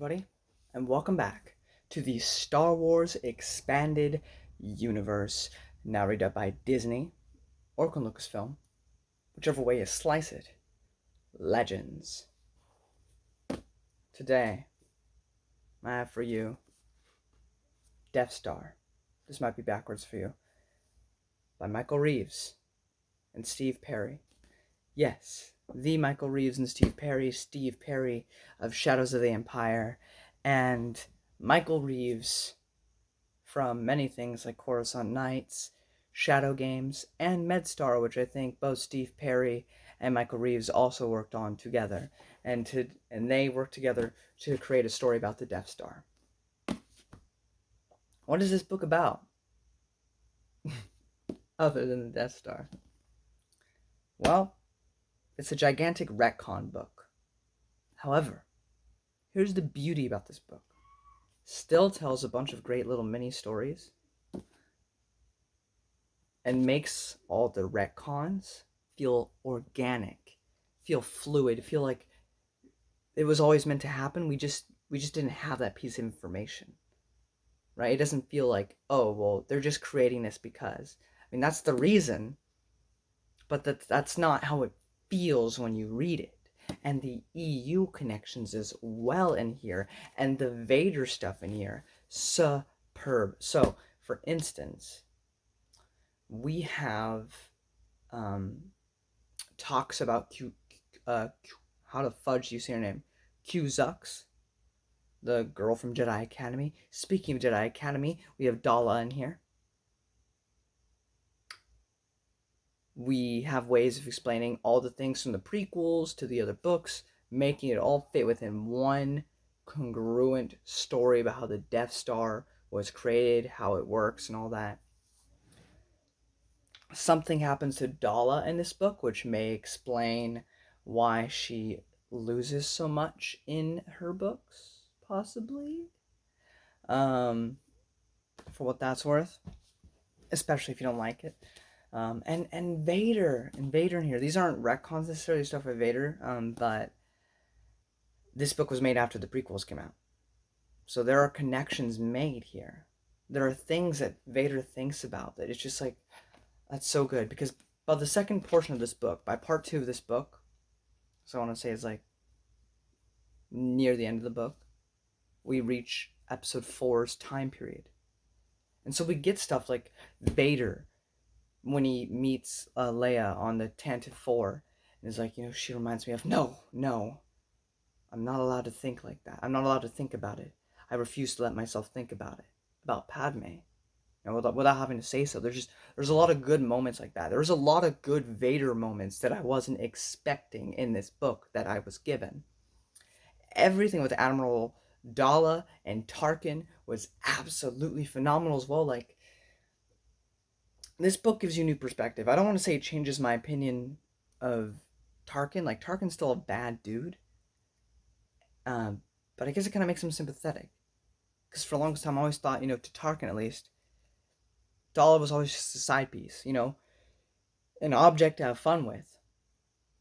everybody, and welcome back to the Star Wars Expanded Universe, narrated by Disney or Lucasfilm, whichever way you slice it. Legends. Today, I have for you Death Star. This might be backwards for you. By Michael Reeves and Steve Perry. Yes, the Michael Reeves and Steve Perry of Shadows of the Empire, and Michael Reeves from many things like Coruscant Nights, Shadow Games, and MedStar, which I think both Steve Perry and Michael Reeves also worked on together, and they worked together to create a story about the Death Star. What is this book about? Other than the Death Star? Well, it's a gigantic retcon book. However, here's the beauty about this book. Still tells a bunch of great little mini stories and makes all the retcons feel organic, feel fluid, feel like it was always meant to happen. We just didn't have that piece of information, right? It doesn't feel like, oh, well, they're just creating this because. I mean, that's the reason, but that's not how it feels when you read it. And the EU connections as well in here, and the Vader stuff in here, superb. So, for instance, we have talks about how to fudge you say her name, Q-Zux, the girl from Jedi Academy. Speaking of Jedi Academy, we have Dala in here. We have ways of explaining all the things from the prequels to the other books, making it all fit within one congruent story about how the Death Star was created, how it works, and all that. Something happens to Dala in this book, which may explain why she loses so much in her books, possibly. For what that's worth, especially if you don't like it. And Vader in here. These aren't retcons necessarily, stuff with Vader, but this book was made after the prequels came out. So there are connections made here. There are things that Vader thinks about that it's just like, that's so good. Because by the second portion of this book, by part 2 of this book, so I want to say it's like near the end of the book, we reach episode 4's time period. And so we get stuff like Vader, when he meets Leia on the Tantive 4, and is like, she reminds me of, no, I'm not allowed to think like that. I'm not allowed to think about it. I refuse to let myself think about it, about Padme, without having to say so. There's a lot of good moments like that. There's a lot of good Vader moments that I wasn't expecting in this book that I was given. Everything with Admiral Dala and Tarkin was absolutely phenomenal as well. Like, this book gives you new perspective. I don't want to say it changes my opinion of Tarkin. Like, Tarkin's still a bad dude. But I guess it kind of makes him sympathetic. Because for the longest time, I always thought, to Tarkin at least, Dala was always just a side piece, an object to have fun with.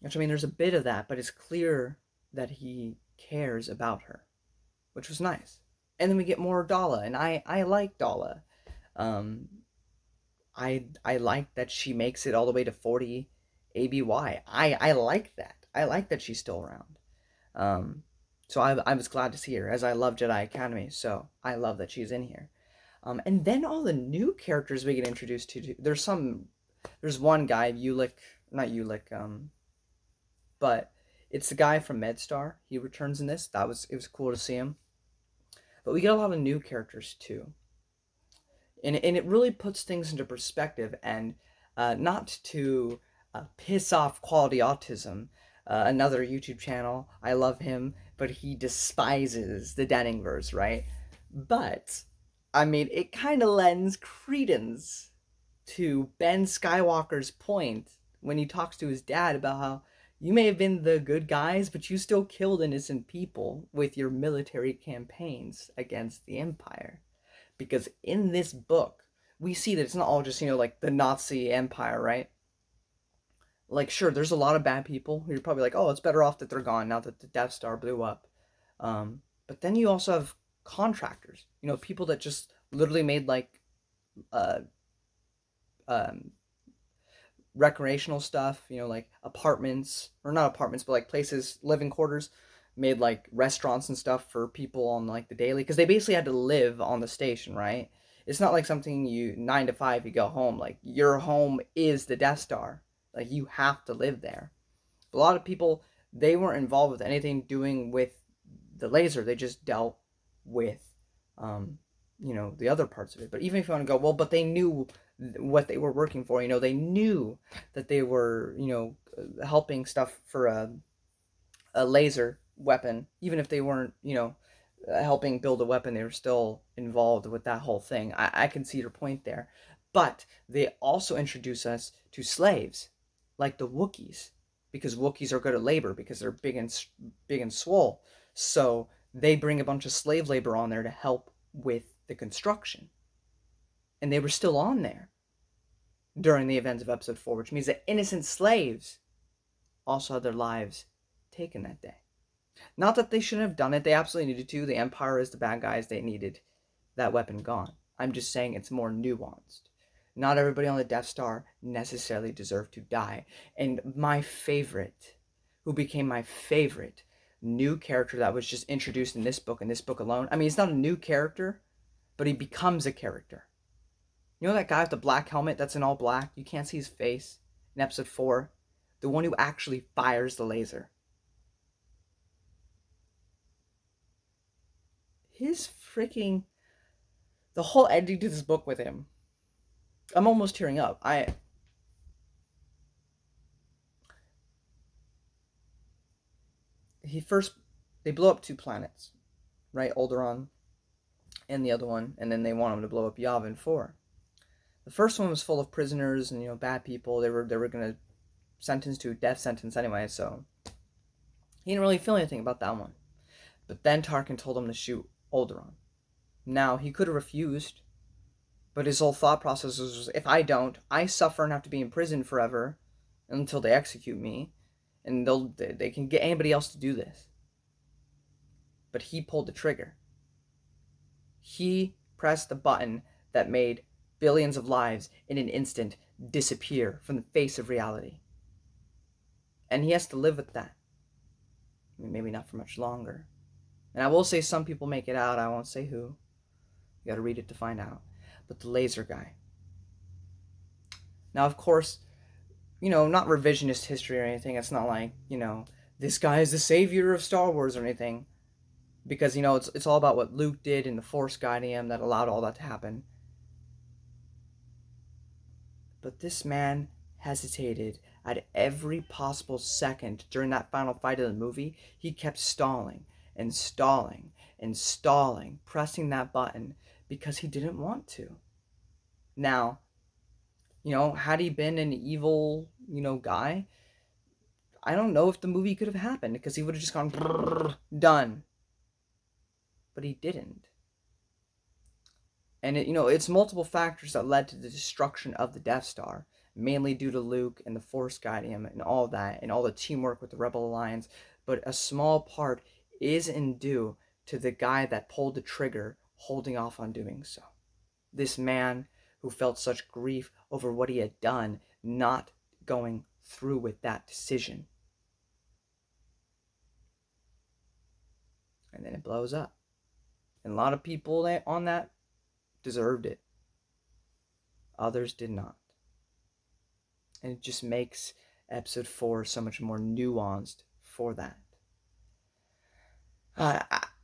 Which, I mean, there's a bit of that, but it's clear that he cares about her, which was nice. And then we get more Dala, and I like Dala. I like that she makes it all the way to 40 ABY. I like that. I like that she's still around. So I was glad to see her, as I love Jedi Academy, so I love that she's in here. And then all the new characters we get introduced to. There's one guy, not Ulick, but it's the guy from MedStar. He returns in this. It was cool to see him. But we get a lot of new characters too. And it really puts things into perspective, and not to piss off Quality Autism, another YouTube channel. I love him, but he despises the Denningverse, right? But, I mean, it kind of lends credence to Ben Skywalker's point when he talks to his dad about how you may have been the good guys, but you still killed innocent people with your military campaigns against the Empire. Because in this book, we see that it's not all just, like the Nazi Empire, right? Like, sure, there's a lot of bad people who you're probably like, oh, it's better off that they're gone now that the Death Star blew up. But But then you also have contractors, people that just literally made like uh, um, recreational stuff, like apartments, or not apartments, but like places, living quarters, made like restaurants and stuff for people on like the daily, because they basically had to live on the station, right? It's not like something you 9 to 5 you go home. Like your home is the Death Star. Like you have to live there. A lot of people, they weren't involved with anything doing with the laser. They just dealt with, um, the other parts of it. But even if you want to go, well, but they knew what they were working for. They knew that they were, helping stuff for a laser weapon. Even if they weren't, helping build a weapon, they were still involved with that whole thing. I can see your point there. But they also introduce us to slaves, like the Wookiees, because Wookiees are good at labor because they're big and swole. So they bring a bunch of slave labor on there to help with the construction, and they were still on there during the events of episode 4, which means that innocent slaves also had their lives taken that day. Not that they shouldn't have done it, they absolutely needed to. The Empire is the bad guys, they needed that weapon gone. I'm just saying it's more nuanced. Not everybody on the Death Star necessarily deserved to die. And my favorite, who became my favorite new character that was just introduced in this book alone. I mean, he's not a new character, but he becomes a character. You know that guy with the black helmet that's in all black? You can't see his face in episode 4? The one who actually fires the laser. His freaking... The whole ending to this book with him. I'm almost tearing up. They blow up 2 planets, right? Alderaan and the other one, and then they want him to blow up Yavin 4. The first one was full of prisoners and bad people. They were gonna sentence to a death sentence anyway, so he didn't really feel anything about that one. But then Tarkin told him to shoot Alderaan. Now he could have refused, but his whole thought process was, if I don't, I suffer and have to be in prison forever until they execute me, and they can get anybody else to do this. But he pulled the trigger. He pressed the button that made billions of lives in an instant disappear from the face of reality. And he has to live with that. I mean, maybe not for much longer. And I will say some people make it out. I won't say who. You gotta read it to find out. But the laser guy. Now, of course, not revisionist history or anything. It's not like, this guy is the savior of Star Wars or anything. Because, it's all about what Luke did and the Force guiding him that allowed all that to happen. But this man hesitated at every possible second during that final fight of the movie. He kept stalling and stalling and stalling, pressing that button because he didn't want to. Now, had he been an evil, guy, I don't know if the movie could have happened because he would have just gone, done. But he didn't. And it's multiple factors that led to the destruction of the Death Star, mainly due to Luke and the Force guiding him and all that, and all the teamwork with the Rebel Alliance. But a small part is due to the guy that pulled the trigger, holding off on doing so. This man who felt such grief over what he had done, not going through with that decision. And then it blows up. And a lot of people on that deserved it. Others did not. And it just makes episode 4 so much more nuanced for that.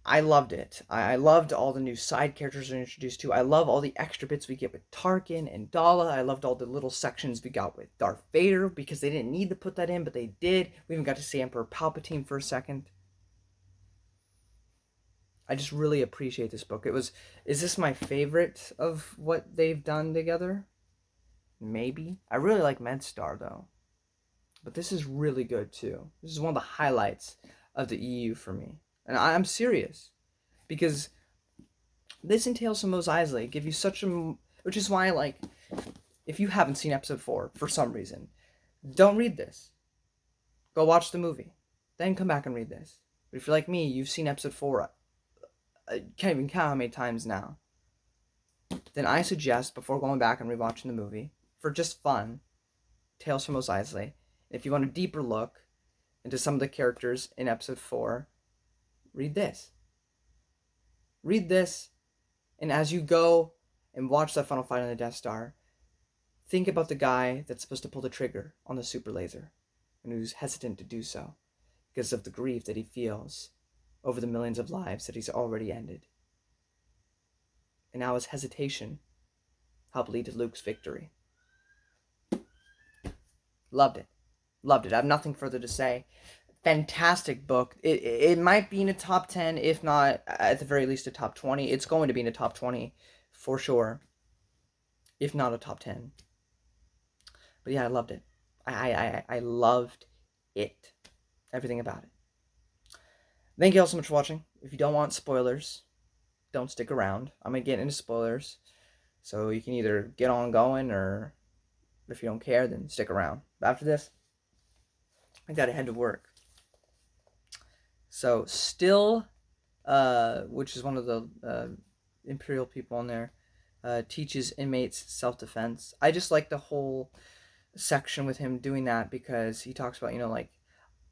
I loved it. I loved all the new side characters we're introduced to. I love all the extra bits we get with Tarkin and Dala. I loved all the little sections we got with Darth Vader because they didn't need to put that in, but they did. We even got to see Emperor Palpatine for a second. I just really appreciate this book. Is this my favorite of what they've done together? Maybe. I really like MedStar though. But this is really good too. This is one of the highlights of the EU for me. And I'm serious. Because this and Tales from Mos Eisley give you such a... Which is why, if you haven't seen episode 4 for some reason, don't read this. Go watch the movie. Then come back and read this. But if you're like me, you've seen episode 4 I can't even count how many times now. Then I suggest, before going back and rewatching the movie, for just fun, Tales from Mos Eisley. If you want a deeper look into some of the characters in episode 4, read this. Read this, and as you go and watch that final fight on the Death Star, think about the guy that's supposed to pull the trigger on the super laser and who's hesitant to do so because of the grief that he feels over the millions of lives that he's already ended. And now his hesitation helped lead to Luke's victory. Loved it. Loved it. I have nothing further to say. Fantastic book. It might be in a top 10, if not, at the very least, a top 20. It's going to be in a top 20, for sure. If not a top 10. But yeah, I loved it. I loved it. Everything about it. Thank you all so much for watching. If you don't want spoilers, don't stick around. I'm going to get into spoilers. So you can either get on going, or if you don't care, then stick around. But after this, I got to head to work. So Still, which is one of the Imperial people on there, teaches inmates self-defense. I just like the whole section with him doing that because he talks about, like,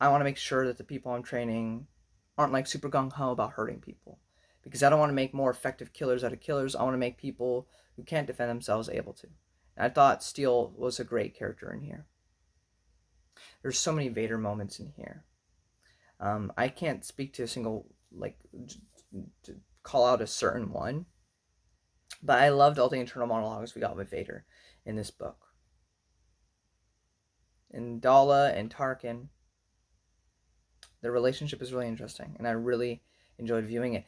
I want to make sure that the people I'm training aren't like super gung-ho about hurting people, because I don't want to make more effective killers out of killers. I want to make people who can't defend themselves able to. And I thought Steele was a great character in here. There's so many Vader moments in here. I can't speak to a single, to call out a certain one, but I loved all the internal monologues we got with Vader in this book. And Dala and Tarkin, their relationship is really interesting, and I really enjoyed viewing it.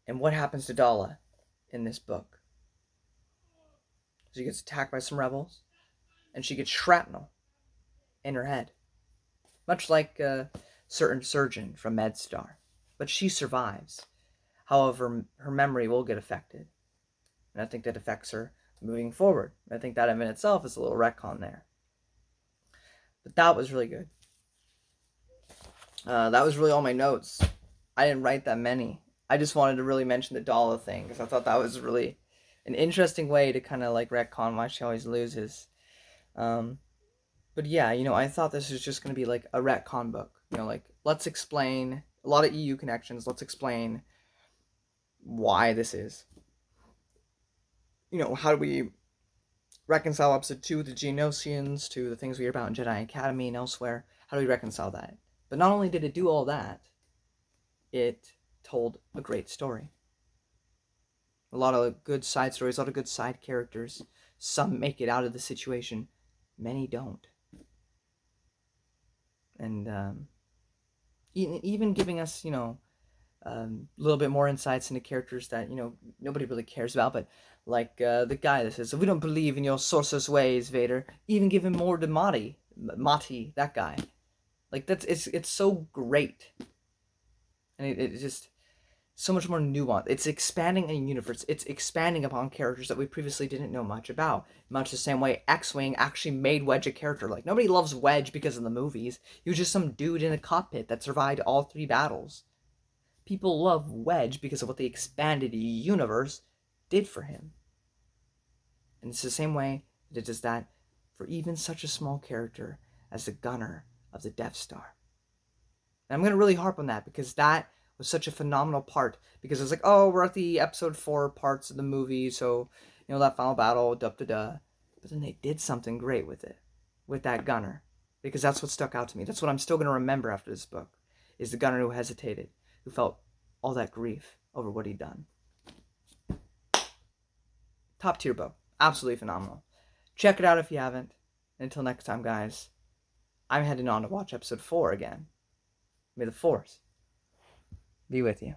And what happens to Dala in this book? She gets attacked by some rebels, and she gets shrapnel in her head, much like a certain surgeon from MedStar. But she survives. However, her memory will get affected, and I think that affects her moving forward. I think that in itself is a little retcon there. But that was really good. That was really all my notes. I didn't write that many. I just wanted to really mention the Dala thing, because I thought that was really an interesting way to kind of like retcon why she always loses. But yeah, I thought this was just going to be like a retcon book. Like, let's explain a lot of EU connections. Let's explain why this is. How do we reconcile episode 2 with the Geonosians to the things we hear about in Jedi Academy and elsewhere? How do we reconcile that? But not only did it do all that, it told a great story. A lot of good side stories, a lot of good side characters. Some make it out of the situation. Many don't. And even giving us, a little bit more insights into characters that, nobody really cares about. But like the guy that says, "We don't believe in your sorceress ways, Vader." Even give him more to Mati, that guy. Like, it's so great. And it's just so much more nuanced. It's expanding a universe. It's expanding upon characters that we previously didn't know much about. Much the same way X-Wing actually made Wedge a character. Like, nobody loves Wedge because of the movies. He was just some dude in a cockpit that survived all 3 battles. People love Wedge because of what the expanded universe did for him. And it's the same way that it does that for even such a small character as the gunner of the Death Star. And I'm going to really harp on that, because that was such a phenomenal part. Because it's like, oh, we're at the episode 4 parts of the movie, so, that final battle, da-da-da. But then they did something great with it, with that gunner. Because that's what stuck out to me. That's what I'm still going to remember after this book, is the gunner who hesitated, who felt all that grief over what he'd done. Top tier book. Absolutely phenomenal. Check it out if you haven't. Until next time, guys, I'm heading on to watch episode 4 again. May the Force be with you.